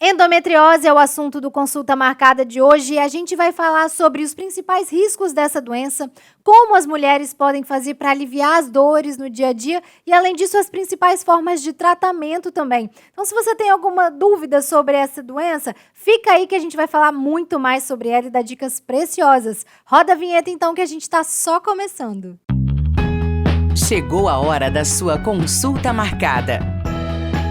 Endometriose é o assunto do Consulta Marcada de hoje e a gente vai falar sobre os principais riscos dessa doença, como as mulheres podem fazer para aliviar as dores no dia a dia e, além disso, as principais formas de tratamento também. Então, se você tem alguma dúvida sobre essa doença, fica aí que a gente vai falar muito mais sobre ela e dar dicas preciosas. Roda a vinheta então que a gente está só começando. Chegou a hora da sua consulta marcada.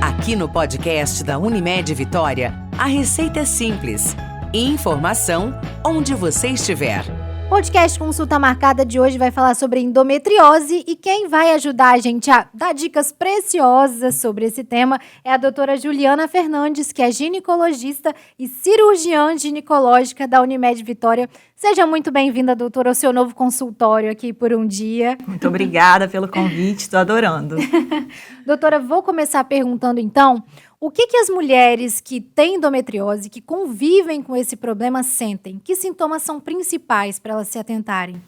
Aqui no podcast da Unimed Vitória, a receita é simples. Informação onde você estiver. Podcast Consulta Marcada de hoje vai falar sobre endometriose e quem vai ajudar a gente a dar dicas preciosas sobre esse tema é a doutora Juliana Fernandes, que é ginecologista e cirurgiã ginecológica da Unimed Vitória. Seja muito bem-vinda, doutora, ao seu novo consultório aqui por um dia. Muito obrigada pelo convite, estou adorando. Doutora, vou começar perguntando então, o que as mulheres que têm endometriose, que convivem com esse problema, sentem? Que sintomas são principais para elas se atentarem?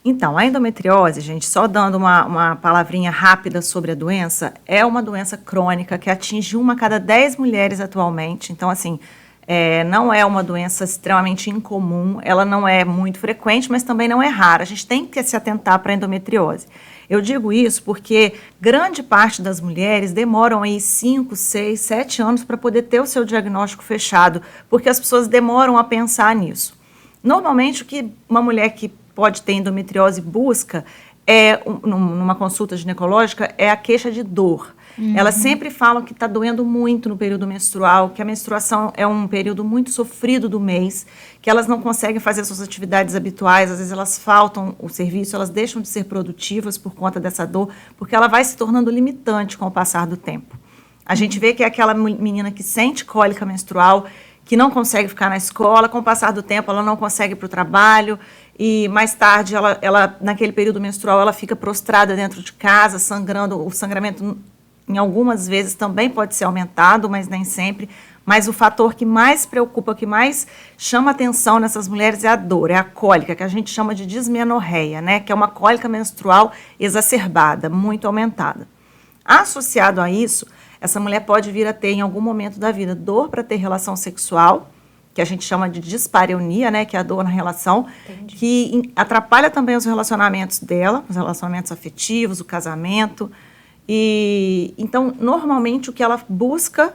Então, a endometriose, gente, só dando uma palavrinha rápida sobre a doença, é uma doença crônica que atinge 1 a cada 10 mulheres atualmente. Então, assim, não é uma doença extremamente incomum, ela não é muito frequente, mas também não é rara. A gente tem que se atentar para a endometriose. Eu digo isso porque grande parte das mulheres demoram aí 5, 6, 7 anos para poder ter o seu diagnóstico fechado, porque as pessoas demoram a pensar nisso. Normalmente, o que uma mulher que pode ter endometriose busca numa consulta ginecológica é a queixa de dor. Elas sempre falam que está doendo muito no período menstrual, que a menstruação é um período muito sofrido do mês, que elas não conseguem fazer suas atividades habituais, às vezes elas faltam o serviço, elas deixam de ser produtivas por conta dessa dor, porque ela vai se tornando limitante com o passar do tempo. A gente vê que é aquela menina que sente cólica menstrual, que não consegue ficar na escola, com o passar do tempo ela não consegue ir para o trabalho, e mais tarde, ela, naquele período menstrual, ela fica prostrada dentro de casa, sangrando. O sangramento, em algumas vezes, também pode ser aumentado, mas nem sempre. Mas o fator que mais preocupa, que mais chama atenção nessas mulheres é a dor, é a cólica, que a gente chama de dismenorreia, né? Que é uma cólica menstrual exacerbada, muito aumentada. Associado a isso, essa mulher pode vir a ter, em algum momento da vida, dor para ter relação sexual, que a gente chama de dispareunia, né, que é a dor na relação, Entendi. Que atrapalha também os relacionamentos dela, os relacionamentos afetivos, o casamento. E então, normalmente, o que ela busca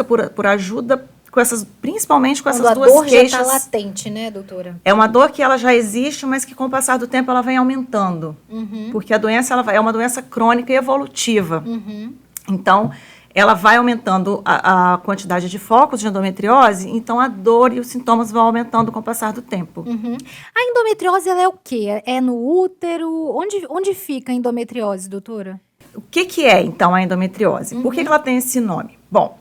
por ajuda com essas, principalmente com essas duas queixas. A dor já está latente, né, doutora? É uma dor que ela já existe, mas que com o passar do tempo ela vem aumentando. Porque a doença é uma doença crônica e evolutiva. Então, ela vai aumentando a quantidade de focos de endometriose, então a dor e os sintomas vão aumentando com o passar do tempo. A endometriose, ela é o quê? É no útero? Onde fica a endometriose, doutora? O que é, então, a endometriose? Por que ela tem esse nome? Bom,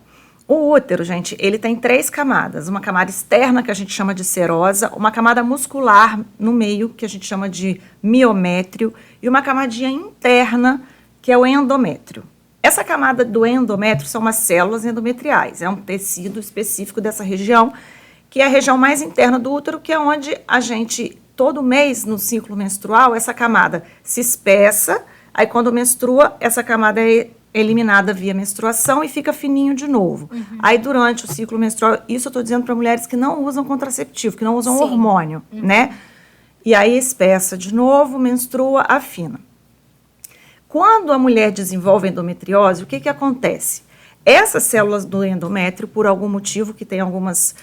o útero, gente, ele tem 3 camadas. Uma camada externa, que a gente chama de serosa, uma camada muscular no meio, que a gente chama de miométrio, e uma camadinha interna, que é o endométrio. Essa camada do endométrio são umas células endometriais, é um tecido específico dessa região, que é a região mais interna do útero, que é onde a gente, todo mês no ciclo menstrual, essa camada se espessa, aí quando menstrua, essa camada é eliminada via menstruação e fica fininho de novo. Aí durante o ciclo menstrual, isso eu estou dizendo para mulheres que não usam contraceptivo, que não usam hormônio, né? E aí espessa de novo, menstrua, afina. Quando a mulher desenvolve endometriose, o que acontece? Essas células do endométrio, por algum motivo, que tem alguns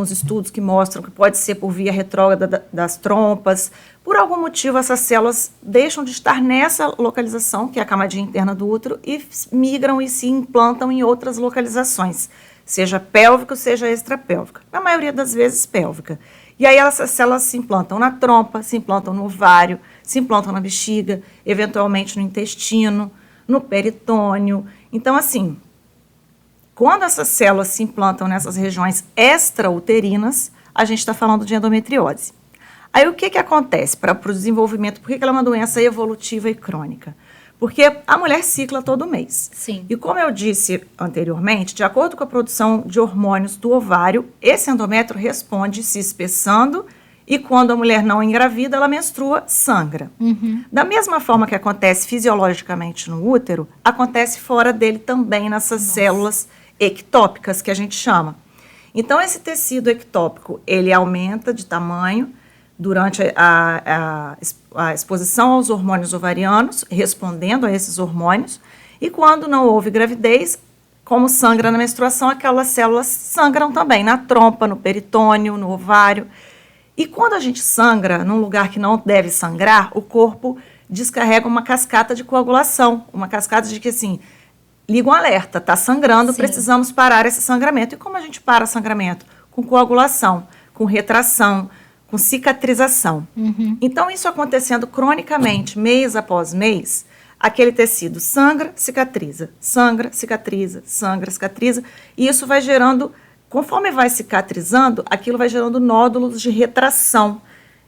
estudos que mostram que pode ser por via retrógrada das trompas, por algum motivo essas células deixam de estar nessa localização, que é a camadinha interna do útero, e migram e se implantam em outras localizações, seja pélvica ou seja extrapélvica. Na maioria das vezes, pélvica. E aí essas células se implantam na trompa, se implantam no ovário, se implantam na bexiga, eventualmente no intestino, no peritônio. Então, assim, quando essas células se implantam nessas regiões extrauterinas, a gente está falando de endometriose. Aí o que acontece para o desenvolvimento? Por que ela é uma doença evolutiva e crônica? Porque a mulher cicla todo mês. Sim. E como eu disse anteriormente, de acordo com a produção de hormônios do ovário, esse endométrio responde se espessando e quando a mulher não engravida, ela menstrua, sangra. Da mesma forma que acontece fisiologicamente no útero, acontece fora dele também nessas células ectópicas, que a gente chama. Então, esse tecido ectópico, ele aumenta de tamanho durante a exposição aos hormônios ovarianos, respondendo a esses hormônios, e quando não houve gravidez, como sangra na menstruação, aquelas células sangram também, na trompa, no peritônio, no ovário. E quando a gente sangra num lugar que não deve sangrar, o corpo descarrega uma cascata de coagulação, uma cascata de que, assim, liga um alerta, está sangrando, precisamos parar esse sangramento. E como a gente para sangramento? Com coagulação, com retração, com cicatrização. Então, isso acontecendo cronicamente, mês após mês, aquele tecido sangra, cicatriza, sangra, cicatriza, e isso vai gerando, conforme vai cicatrizando, aquilo vai gerando nódulos de retração.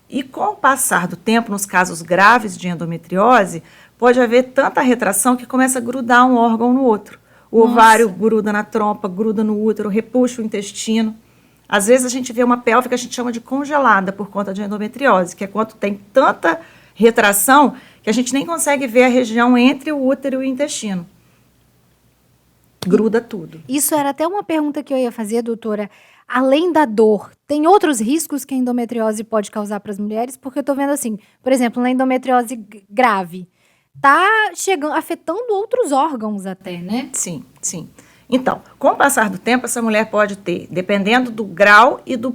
E com o passar do tempo, nos casos graves de endometriose, pode haver tanta retração que começa a grudar um órgão no outro. O ovário gruda na trompa, gruda no útero, repuxa o intestino. Às vezes a gente vê uma pelve que a gente chama de congelada por conta de endometriose, que é quando tem tanta retração que a gente nem consegue ver a região entre o útero e o intestino. Gruda tudo. Isso era até uma pergunta que eu ia fazer, doutora. Além da dor, tem outros riscos que a endometriose pode causar para as mulheres? Porque eu tô vendo assim, por exemplo, na endometriose grave, tá chegando, afetando outros órgãos até, né? Sim, sim. Então, com o passar do tempo, essa mulher pode ter, dependendo do grau e do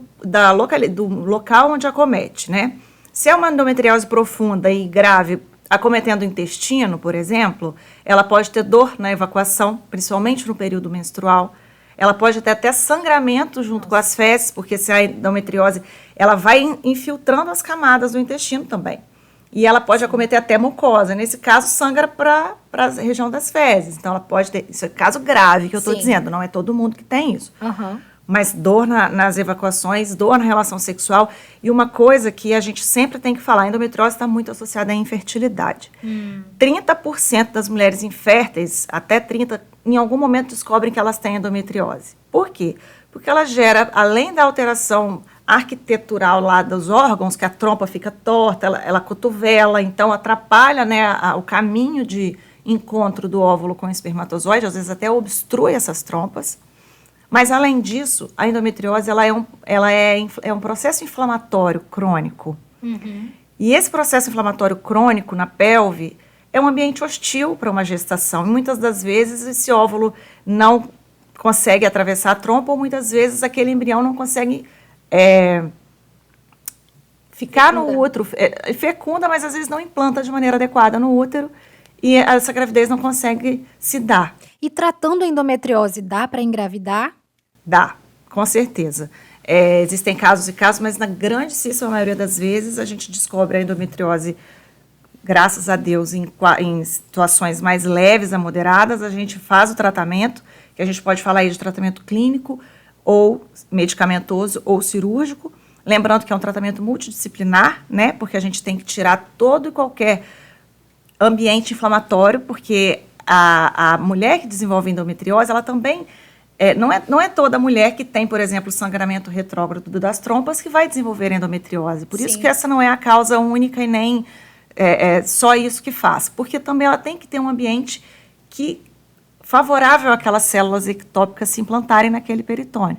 local onde acomete, né? Se é uma endometriose profunda e grave, acometendo o intestino, por exemplo, ela pode ter dor na evacuação, principalmente no período menstrual. Ela pode ter até sangramento junto com as fezes, porque se a endometriose, ela vai infiltrando as camadas do intestino também. E ela pode acometer até mucosa. Nesse caso, sangra para a região das fezes. Então, ela pode ter... Isso é caso grave que eu estou dizendo. Não é todo mundo que tem isso. Mas dor nas evacuações, dor na relação sexual. E uma coisa que a gente sempre tem que falar, a endometriose está muito associada à infertilidade. 30% das mulheres inférteis, até 30%, em algum momento descobrem que elas têm endometriose. Por quê? Porque ela gera, além da alteração arquitetural lá dos órgãos, que a trompa fica torta, ela cotovela, então atrapalha, né, o caminho de encontro do óvulo com o espermatozoide, às vezes até obstrui essas trompas. Mas, além disso, a endometriose ela é um processo inflamatório crônico. E esse processo inflamatório crônico na pelve é um ambiente hostil para uma gestação. E muitas das vezes esse óvulo não consegue atravessar a trompa, ou muitas vezes aquele embrião não consegue ficar no útero. Fecunda, mas às vezes não implanta de maneira adequada no útero. E essa gravidez não consegue se dar. E tratando a endometriose, dá para engravidar? Dá, com certeza. Existem casos e casos, mas na grandíssima maioria das vezes a gente descobre a endometriose, graças a Deus, em situações mais leves a moderadas. A gente faz o tratamento, que a gente pode falar aí de tratamento clínico, ou medicamentoso, ou cirúrgico. Lembrando que é um tratamento multidisciplinar, né? Porque a gente tem que tirar todo e qualquer ambiente inflamatório, porque a mulher que desenvolve endometriose, ela também... não é toda mulher que tem, por exemplo, sangramento retrógrado das trompas que vai desenvolver endometriose. Por isso que essa não é a causa única e nem só isso que faz. Porque também ela tem que ter um ambiente favorável àquelas células ectópicas se implantarem naquele peritônio.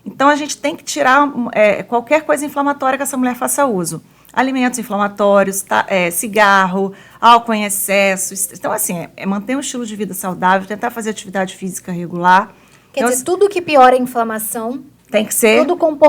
Então, a gente tem que tirar qualquer coisa inflamatória que essa mulher faça uso. Alimentos inflamatórios, cigarro, álcool em excesso. Então, assim, manter um estilo de vida saudável, tentar fazer atividade física regular. Quer dizer, tudo que piora a inflamação tem que ser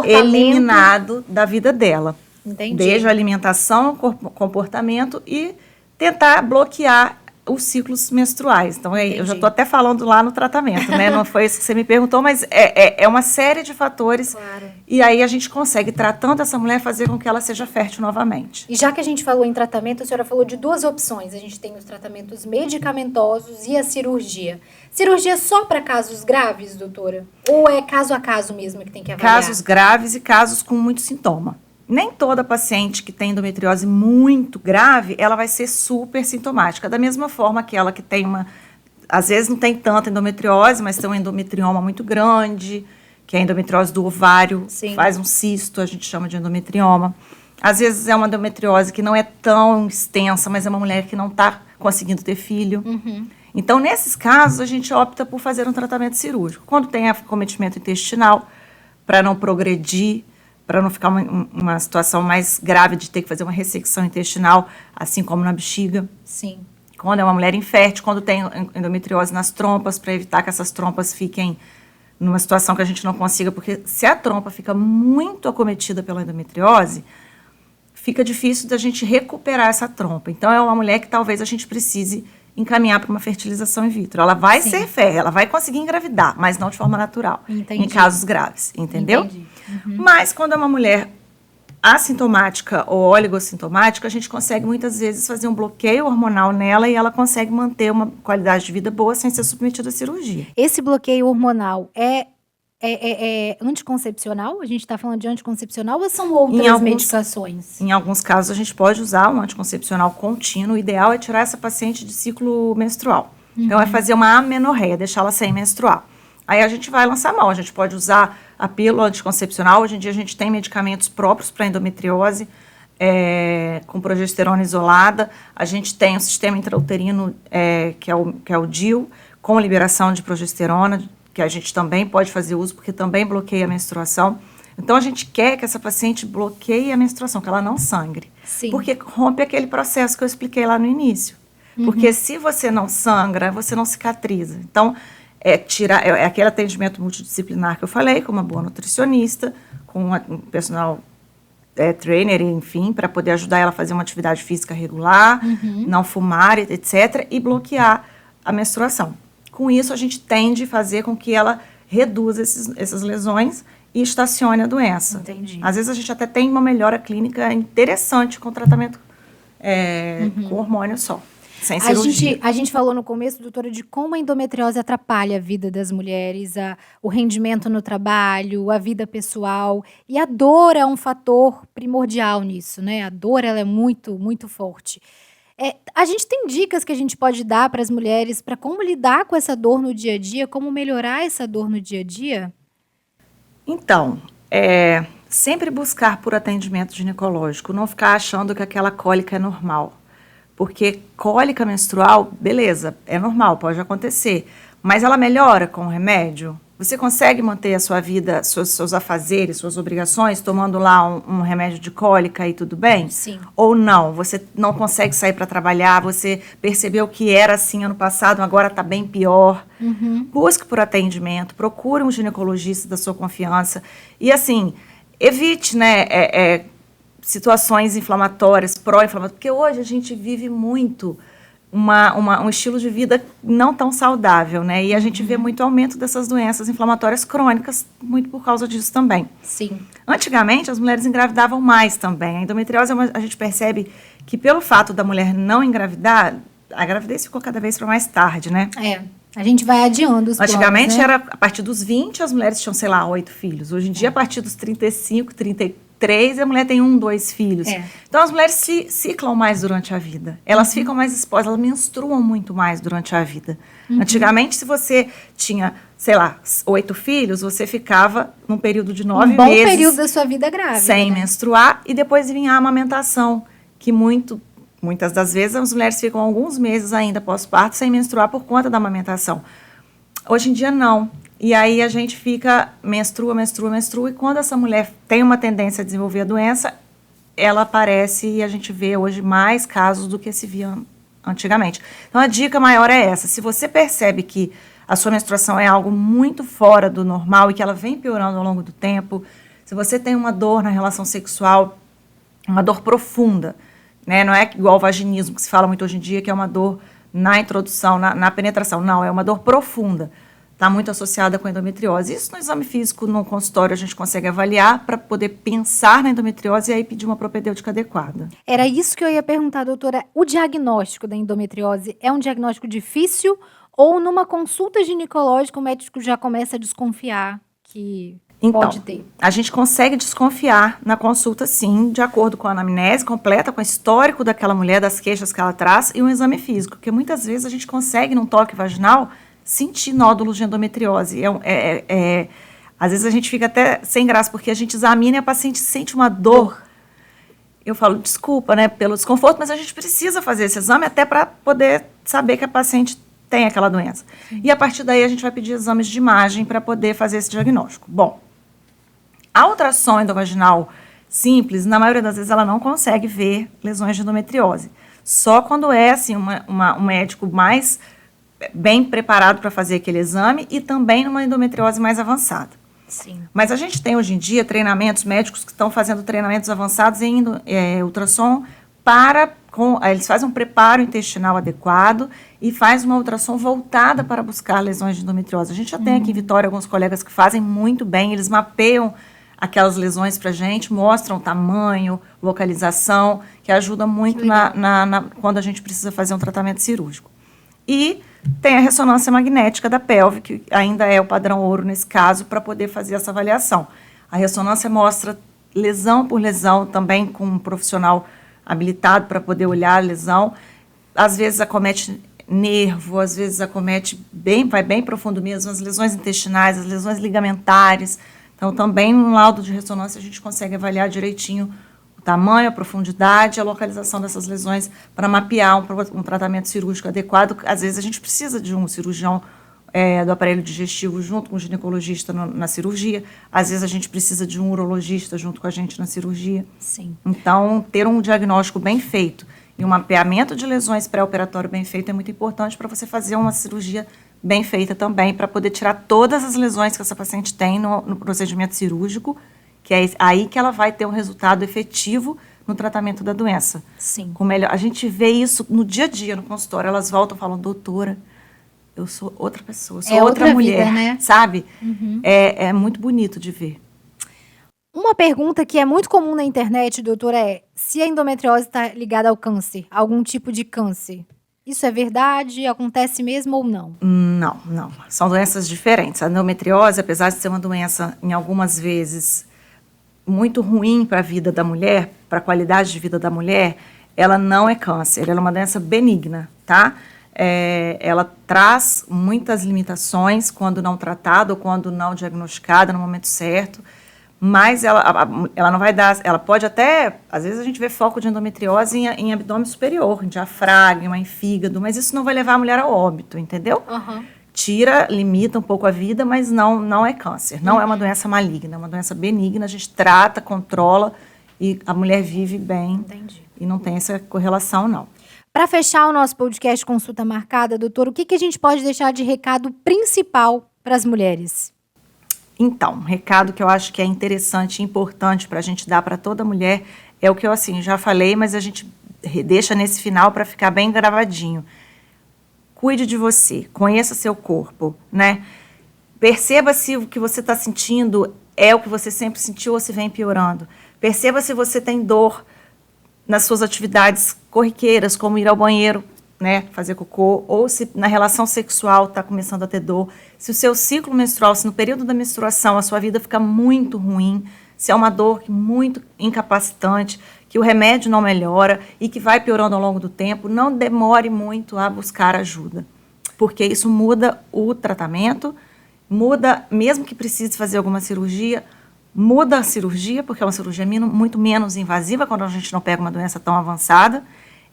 eliminado da vida dela. Entendi. Desde a alimentação, comportamento e tentar bloquear os ciclos menstruais. Então, eu já estou até falando lá no tratamento, né? Não foi isso que você me perguntou, mas é uma série de fatores. Claro. E aí a gente consegue, tratando essa mulher, fazer com que ela seja fértil novamente. E já que a gente falou em tratamento, a senhora falou de duas opções. A gente tem os tratamentos medicamentosos e a cirurgia. Cirurgia só para casos graves, doutora? Ou é caso a caso mesmo que tem que avaliar? Casos graves e casos com muito sintoma. Nem toda paciente que tem endometriose muito grave, ela vai ser super sintomática. Da mesma forma que ela que tem às vezes não tem tanta endometriose, mas tem um endometrioma muito grande, que é a endometriose do ovário, faz um cisto, a gente chama de endometrioma. Às vezes é uma endometriose que não é tão extensa, mas é uma mulher que não está conseguindo ter filho. Então, nesses casos, a gente opta por fazer um tratamento cirúrgico. Quando tem acometimento intestinal, para não progredir, para não ficar uma situação mais grave de ter que fazer uma ressecção intestinal, assim como na bexiga. Sim. Quando é uma mulher infértil, quando tem endometriose nas trompas, para evitar que essas trompas fiquem numa situação que a gente não consiga, porque se a trompa fica muito acometida pela endometriose, fica difícil da gente recuperar essa trompa. Então, é uma mulher que talvez a gente precise encaminhar para uma fertilização in vitro. Ela vai ser fértil, ela vai conseguir engravidar, mas não de forma natural, em casos graves, entendeu? Entendi. Mas quando é uma mulher assintomática ou oligossintomática, a gente consegue muitas vezes fazer um bloqueio hormonal nela e ela consegue manter uma qualidade de vida boa sem ser submetida à cirurgia. Esse bloqueio hormonal é anticoncepcional? A gente está falando de anticoncepcional ou são outras medicações? Em alguns casos, a gente pode usar um anticoncepcional contínuo. O ideal é tirar essa paciente de ciclo menstrual. Então, é fazer uma amenorreia, deixá-la sem menstruar. Aí a gente vai lançar mão. A gente pode usar a pílula anticoncepcional. Hoje em dia, a gente tem medicamentos próprios para endometriose, com progesterona isolada. A gente tem o sistema intrauterino, que é o DIU, com liberação de progesterona, que a gente também pode fazer uso, porque também bloqueia a menstruação. Então, a gente quer que essa paciente bloqueie a menstruação, que ela não sangre. Sim. Porque rompe aquele processo que eu expliquei lá no início. Porque se você não sangra, você não cicatriza. Então, é aquele atendimento multidisciplinar que eu falei, com uma boa nutricionista, com um personal trainer, enfim, para poder ajudar ela a fazer uma atividade física regular, não fumar, etc., e bloquear a menstruação. Com isso, a gente tende a fazer com que ela reduza essas lesões e estacione a doença. Entendi. Às vezes, a gente até tem uma melhora clínica interessante com tratamento com hormônio só, sem cirurgia. A gente falou no começo, doutora, de como a endometriose atrapalha a vida das mulheres, o rendimento no trabalho, a vida pessoal. E a dor é um fator primordial nisso, né? A dor, ela é muito, muito forte. A gente tem dicas que a gente pode dar para as mulheres para como lidar com essa dor no dia a dia, como melhorar essa dor no dia a dia? Então, sempre buscar por atendimento ginecológico, não ficar achando que aquela cólica é normal. Porque cólica menstrual, beleza, é normal, pode acontecer. Mas ela melhora com o remédio? Você consegue manter a sua vida, seus afazeres, suas obrigações, tomando lá um remédio de cólica e tudo bem? Sim. Ou não? Você não consegue sair para trabalhar, você percebeu que era assim ano passado, agora está bem pior. Busque por atendimento, procure um ginecologista da sua confiança. E assim, evite, né, situações inflamatórias, pró-inflamatórias, porque hoje a gente vive muito um estilo de vida não tão saudável, né? E a gente vê muito aumento dessas doenças inflamatórias crônicas, muito por causa disso também. Sim. Antigamente, as mulheres engravidavam mais também. A endometriose, a gente percebe que pelo fato da mulher não engravidar, a gravidez ficou cada vez para mais tarde, né? A gente vai adiando os planos, Antigamente, né? era a partir dos 20, as mulheres tinham, sei lá, 8 filhos. Hoje em dia, a partir dos 35, 33, a mulher tem 1, 2 filhos. Então, as mulheres se ciclam mais durante a vida. Elas ficam mais expostas, elas menstruam muito mais durante a vida. Antigamente, se você tinha, sei lá, 8 filhos, você ficava num período de 9 meses. Um bom período da sua vida grávida. Sem menstruar, e depois vinha a amamentação, que muitas das vezes as mulheres ficam alguns meses ainda pós-parto sem menstruar por conta da amamentação. Hoje em dia, não. E aí a gente fica, menstrua, e quando essa mulher tem uma tendência a desenvolver a doença, ela aparece e a gente vê hoje mais casos do que se via antigamente. Então, a dica maior é essa. Se você percebe que a sua menstruação é algo muito fora do normal e que ela vem piorando ao longo do tempo, se você tem uma dor na relação sexual, uma dor profunda, né? Não é igual o vaginismo, que se fala muito hoje em dia, que é uma dor na introdução, na penetração. Não, é uma dor profunda. Está muito associada com a endometriose. Isso no exame físico, no consultório, a gente consegue avaliar para poder pensar na endometriose e aí pedir uma propedêutica adequada. Era isso que eu ia perguntar, doutora. O diagnóstico da endometriose é um diagnóstico difícil ou numa consulta ginecológica o médico já começa a desconfiar que pode ter? A gente consegue desconfiar na consulta, sim, de acordo com a anamnese completa, com o histórico daquela mulher, das queixas que ela traz e um exame físico, porque muitas vezes a gente consegue, num toque vaginal, sentir nódulos de endometriose. Às vezes a gente fica até sem graça, porque a gente examina e a paciente sente uma dor. Eu falo, desculpa, né, pelo desconforto, mas a gente precisa fazer esse exame até para poder saber que a paciente tem aquela doença. E a partir daí a gente vai pedir exames de imagem para poder fazer esse diagnóstico. Bom, a ultrassom endovaginal simples, na maioria das vezes ela não consegue ver lesões de endometriose. Só quando é assim, um médico mais bem preparado para fazer aquele exame e também numa endometriose mais avançada. Sim. Mas a gente tem hoje em dia treinamentos, médicos que estão fazendo treinamentos avançados em ultrassom eles fazem um preparo intestinal adequado e faz uma ultrassom voltada para buscar lesões de endometriose. A gente já tem aqui em Vitória alguns colegas que fazem muito bem, eles mapeiam aquelas lesões para a gente, mostram tamanho, localização, que ajuda muito quando a gente precisa fazer um tratamento cirúrgico. E tem a ressonância magnética da pelve, que ainda é o padrão ouro nesse caso, para poder fazer essa avaliação. A ressonância mostra lesão por lesão, também com um profissional habilitado para poder olhar a lesão. Às vezes acomete nervo, às vezes acomete vai bem profundo mesmo, as lesões intestinais, as lesões ligamentares. Então, também no laudo de ressonância a gente consegue avaliar direitinho o tamanho, a profundidade, a localização dessas lesões para mapear um tratamento cirúrgico adequado. Às vezes a gente precisa de um cirurgião do aparelho digestivo junto com o ginecologista na cirurgia. Às vezes a gente precisa de um urologista junto com a gente na cirurgia. Sim. Então, ter um diagnóstico bem feito e um mapeamento de lesões pré-operatório bem feito é muito importante para você fazer uma cirurgia bem feita também, para poder tirar todas as lesões que essa paciente tem no procedimento cirúrgico, que é aí que ela vai ter um resultado efetivo no tratamento da doença. Sim. A gente vê isso no dia a dia no consultório, elas voltam e falam, doutora, eu sou outra pessoa, sou outra mulher, vida, né? sabe? Uhum. É muito bonito de ver. Uma pergunta que é muito comum na internet, doutora, é se a endometriose está ligada ao câncer, algum tipo de câncer. Isso é verdade? Acontece mesmo ou não? Não. São doenças diferentes. A endometriose, apesar de ser uma doença, em algumas vezes, muito ruim para a vida da mulher, para a qualidade de vida da mulher, ela não é câncer, ela é uma doença benigna, tá? Ela traz muitas limitações quando não tratada ou quando não diagnosticada no momento certo, mas ela não vai dar, ela pode até, às vezes a gente vê foco de endometriose em abdômen superior, em diafragma, em fígado, mas isso não vai levar a mulher ao óbito, entendeu? Uhum. Limita um pouco a vida, mas não é câncer, não é uma doença maligna, é uma doença benigna, a gente trata, controla e a mulher vive bem. Entendi. E não tem essa correlação, não. Para fechar o nosso podcast Consulta Marcada, doutor, o que a gente pode deixar de recado principal para as mulheres? Então, um recado que eu acho que é interessante e importante para a gente dar para toda mulher é o que eu já falei, mas a gente deixa nesse final para ficar bem gravadinho. Cuide de você, conheça seu corpo, né? Perceba se o que você está sentindo é o que você sempre sentiu ou se vem piorando. Perceba se você tem dor nas suas atividades corriqueiras, como ir ao banheiro, né, fazer cocô, ou se na relação sexual está começando a ter dor, se o seu ciclo menstrual, se no período da menstruação a sua vida fica muito ruim, se é uma dor muito incapacitante, que o remédio não melhora e que vai piorando ao longo do tempo, não demore muito a buscar ajuda, porque isso muda o tratamento, muda, mesmo que precise fazer alguma cirurgia, muda a cirurgia, porque é uma cirurgia muito menos invasiva quando a gente não pega uma doença tão avançada,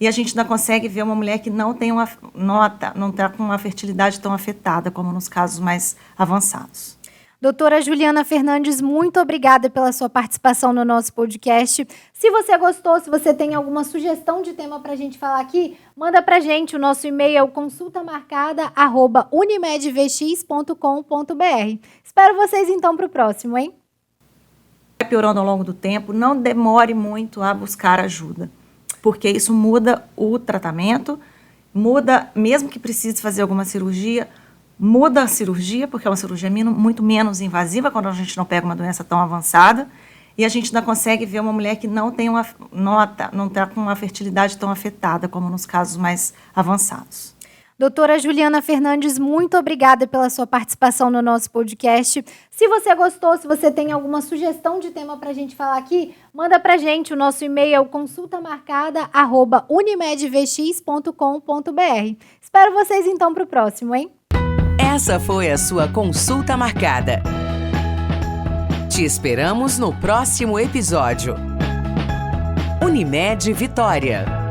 e a gente ainda consegue ver uma mulher que não está com uma fertilidade tão afetada como nos casos mais avançados. Doutora Juliana Fernandes, muito obrigada pela sua participação no nosso podcast. Se você gostou, se você tem alguma sugestão de tema para a gente falar aqui, manda para a gente. O nosso e-mail é o consultamarcada@unimedvx.com.br. Espero vocês então para o próximo, hein? Piorando ao longo do tempo, não demore muito a buscar ajuda, porque isso muda o tratamento, muda, mesmo que precise fazer alguma cirurgia, muda a cirurgia, porque é uma cirurgia muito menos invasiva quando a gente não pega uma doença tão avançada, e a gente ainda consegue ver uma mulher que não está com uma fertilidade tão afetada como nos casos mais avançados. Doutora Juliana Fernandes, muito obrigada pela sua participação no nosso podcast. Se você gostou, se você tem alguma sugestão de tema para a gente falar aqui, manda para a gente. O nosso e-mail é o consultamarcada@unimedvx.com.br. Espero vocês então para o próximo, hein? Essa foi a sua consulta marcada. Te esperamos no próximo episódio. Unimed Vitória.